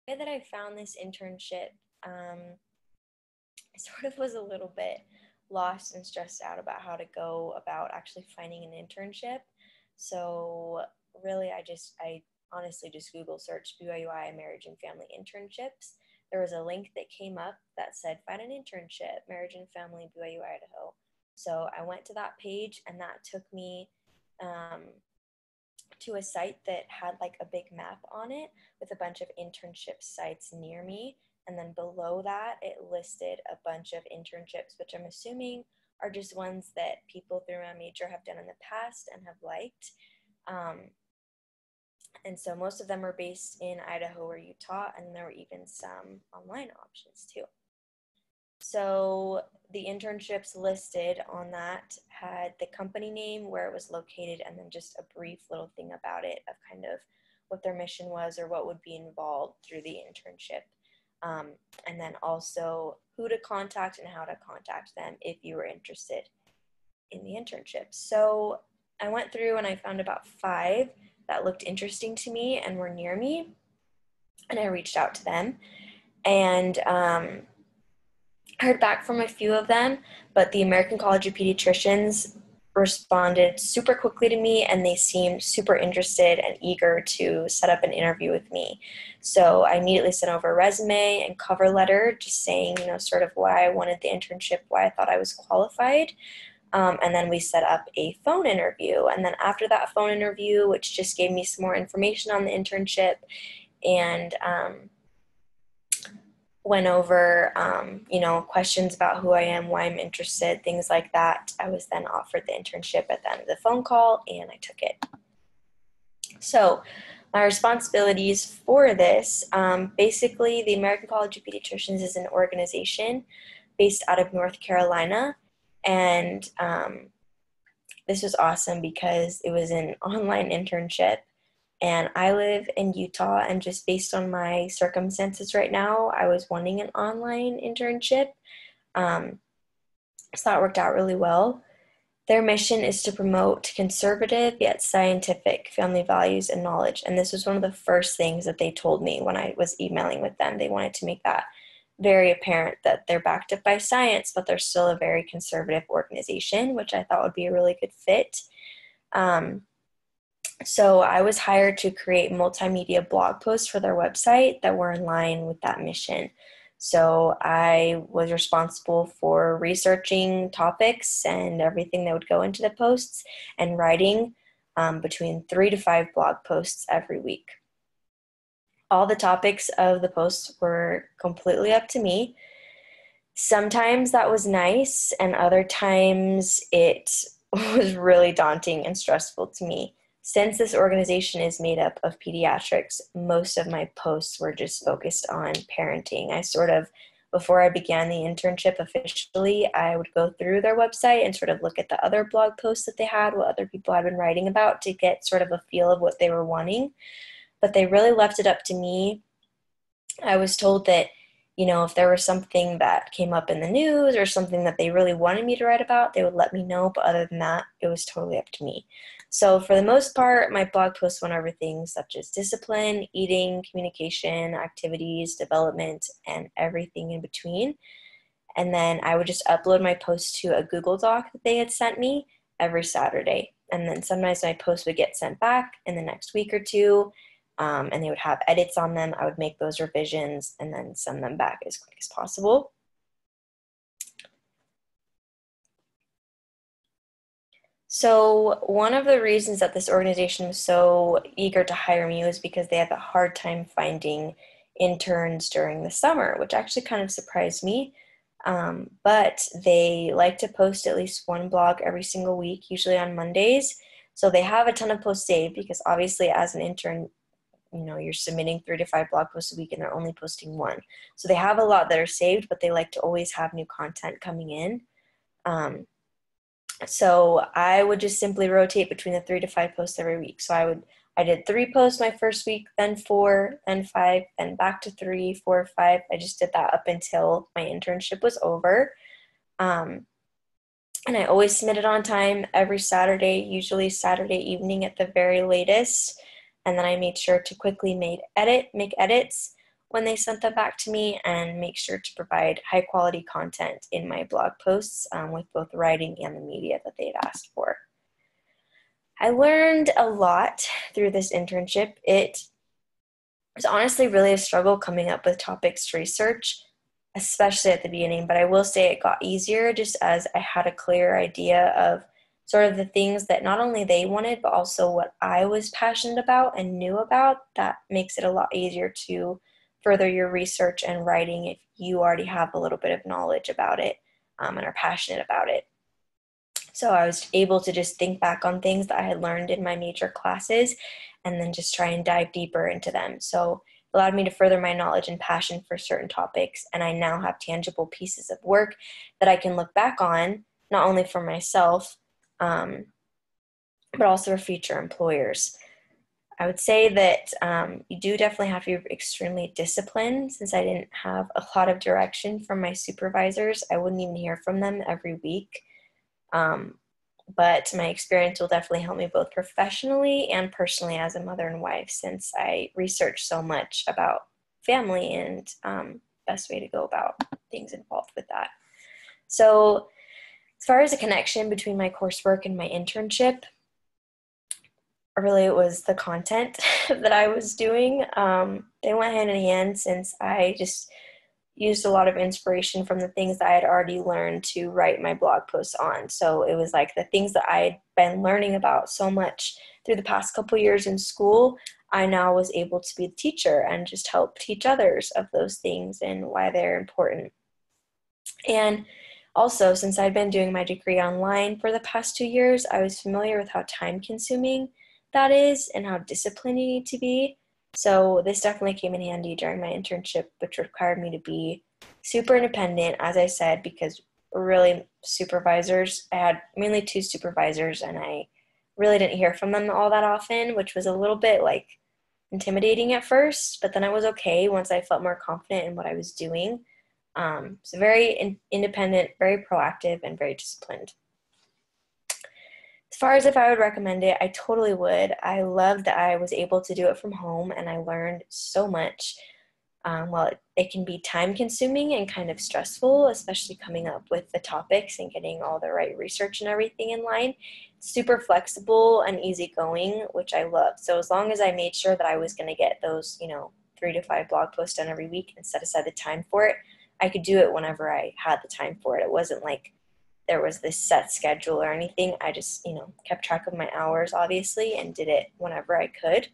The way that I found this internship, I sort of was a little bit lost and stressed out about how to go about actually finding an internship. So really, I honestly just Google searched BYUI marriage and family internships. There was a link that came up that said, find an internship, marriage and family, BYU, Idaho. So I went to that page, and that took me to a site that had like a big map on it with a bunch of internship sites near me. And then below that, it listed a bunch of internships, which I'm assuming are just ones that people through my major have done in the past and have liked. And so most of them were based in Idaho or Utah, and there were even some online options too. So the internships listed on that had the company name, where it was located, and then just a brief little thing about it of kind of what their mission was or what would be involved through the internship. And then also who to contact and how to contact them if you were interested in the internship. So I went through and I found about 5 that looked interesting to me and were near me, and I reached out to them, and heard back from a few of them, but the American College of Pediatricians responded super quickly to me, and they seemed super interested and eager to set up an interview with me. So I immediately sent over a resume and cover letter, just saying, sort of why I wanted the internship, why I thought I was qualified. And then we set up a phone interview. And then after that phone interview, which just gave me some more information on the internship, and went over, questions about who I am, why I'm interested, things like that. I was then offered the internship at the end of the phone call, and I took it. So my responsibilities for this, basically the American College of Pediatricians is an organization based out of North Carolina. And this was awesome because it was an online internship. And I live in Utah, and just based on my circumstances right now, I was wanting an online internship. So that worked out really well. Their mission is to promote conservative yet scientific family values and knowledge. And this was one of the first things that they told me when I was emailing with them. They wanted to make that very apparent, that they're backed up by science, but they're still a very conservative organization, which I thought would be a really good fit. So I was hired to create multimedia blog posts for their website that were in line with that mission. So I was responsible for researching topics and everything that would go into the posts, and writing between 3 to 5 blog posts every week. All the topics of the posts were completely up to me. Sometimes that was nice, and other times it was really daunting and stressful to me. Since this organization is made up of pediatrics, most of my posts were just focused on parenting. Before I began the internship officially, I would go through their website and sort of look at the other blog posts that they had, what other people had been writing about, to get sort of a feel of what they were wanting. But they really left it up to me. I was told that, if there was something that came up in the news or something that they really wanted me to write about, they would let me know. But other than that, it was totally up to me. So for the most part, my blog posts went over things such as discipline, eating, communication, activities, development, and everything in between. And then I would just upload my post to a Google Doc that they had sent me every Saturday. And then sometimes my post would get sent back in the next week or two, and they would have edits on them. I would make those revisions and then send them back as quick as possible. So one of the reasons that this organization was so eager to hire me was because they had a hard time finding interns during the summer, which actually kind of surprised me. But they like to post at least one blog every single week, usually on Mondays. So they have a ton of posts saved, because obviously as an intern, you're submitting 3 to 5 blog posts a week and they're only posting one. So they have a lot that are saved, but they like to always have new content coming in. So I would just simply rotate between the 3 to 5 posts every week. So I did 3 posts my first week, then 4, then 5, then back to 3, 4, 5. I just did that up until my internship was over. And I always submitted on time every Saturday, usually Saturday evening at the very latest. And then I made sure to quickly make edits when they sent them back to me, and make sure to provide high quality content in my blog posts with both writing and the media that they'd asked for. I learned a lot through this internship. It was honestly really a struggle coming up with topics to research, especially at the beginning, but I will say it got easier just as I had a clear idea of sort of the things that not only they wanted, but also what I was passionate about and knew about. That makes it a lot easier to further your research and writing if you already have a little bit of knowledge about it and are passionate about it. So I was able to just think back on things that I had learned in my major classes and then just try and dive deeper into them. So it allowed me to further my knowledge and passion for certain topics. And I now have tangible pieces of work that I can look back on, not only for myself, but also for future employers. I would say that you do definitely have to be extremely disciplined. Since I didn't have a lot of direction from my supervisors, I wouldn't even hear from them every week. But my experience will definitely help me both professionally and personally as a mother and wife, since I researched so much about family and best way to go about things involved with that. So as far as a connection between my coursework and my internship, really it was the content that I was doing. They went hand in hand, since I just used a lot of inspiration from the things that I had already learned to write my blog posts on. So it was like the things that I had been learning about so much through the past couple years in school, I now was able to be the teacher and just help teach others of those things and why they're important. And also, since I'd been doing my degree online for the past 2 years, I was familiar with how time consuming that is and how disciplined you need to be. So this definitely came in handy during my internship, which required me to be super independent, as I said, because really supervisors, I had mainly 2 supervisors, and I really didn't hear from them all that often, which was a little bit like intimidating at first, but then I was okay once I felt more confident in what I was doing. So very independent, very proactive, and very disciplined. As far as if I would recommend it, I totally would. I loved that I was able to do it from home, and I learned so much. While it can be time consuming and kind of stressful, especially coming up with the topics and getting all the right research and everything in line, it's super flexible and easygoing, which I love. So as long as I made sure that I was going to get those, 3 to 5 blog posts done every week and set aside the time for it, I could do it whenever I had the time for it. It wasn't like there was this set schedule or anything. I just, kept track of my hours, obviously, and did it whenever I could.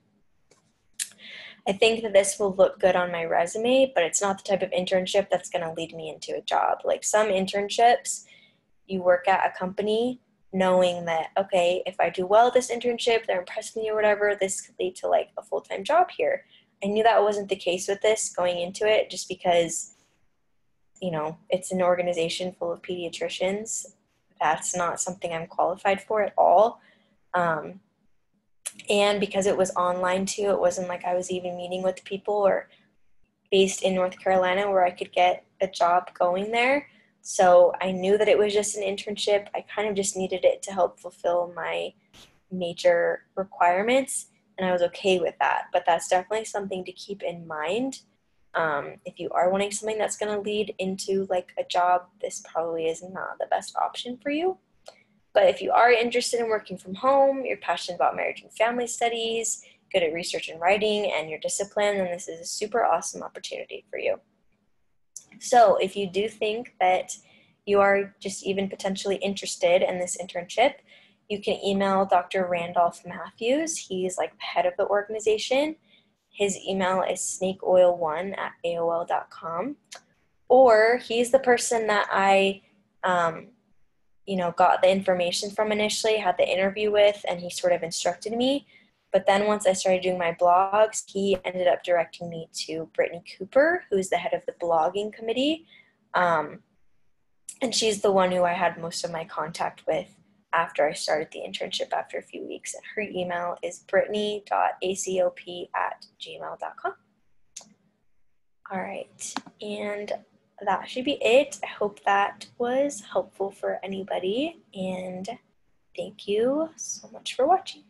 I think that this will look good on my resume, but it's not the type of internship that's going to lead me into a job. Like some internships, you work at a company knowing that, okay, if I do well at this internship, they're impressing me or whatever, this could lead to like a full-time job here. I knew that wasn't the case with this going into it, just because it's an organization full of pediatricians. That's not something I'm qualified for at all. And because it was online too, it wasn't like I was even meeting with people or based in North Carolina where I could get a job going there. So I knew that it was just an internship. I kind of just needed it to help fulfill my major requirements, and I was okay with that. But that's definitely something to keep in mind. If you are wanting something that's going to lead into like a job, this probably is not the best option for you. But if you are interested in working from home, you're passionate about marriage and family studies, good at research and writing, and you're disciplined, then this is a super awesome opportunity for you. So if you do think that you are just even potentially interested in this internship, you can email Dr. Randolph Matthews. He's like the head of the organization. His email is snakeoil1@aol.com. Or he's the person that I, got the information from initially, had the interview with, and he sort of instructed me. But then once I started doing my blogs, he ended up directing me to Brittany Cooper, who's the head of the blogging committee. And she's the one who I had most of my contact with after I started the internship after a few weeks. And her email is brittany.acop@gmail.com. All right, and that should be it. I hope that was helpful for anybody, and thank you so much for watching.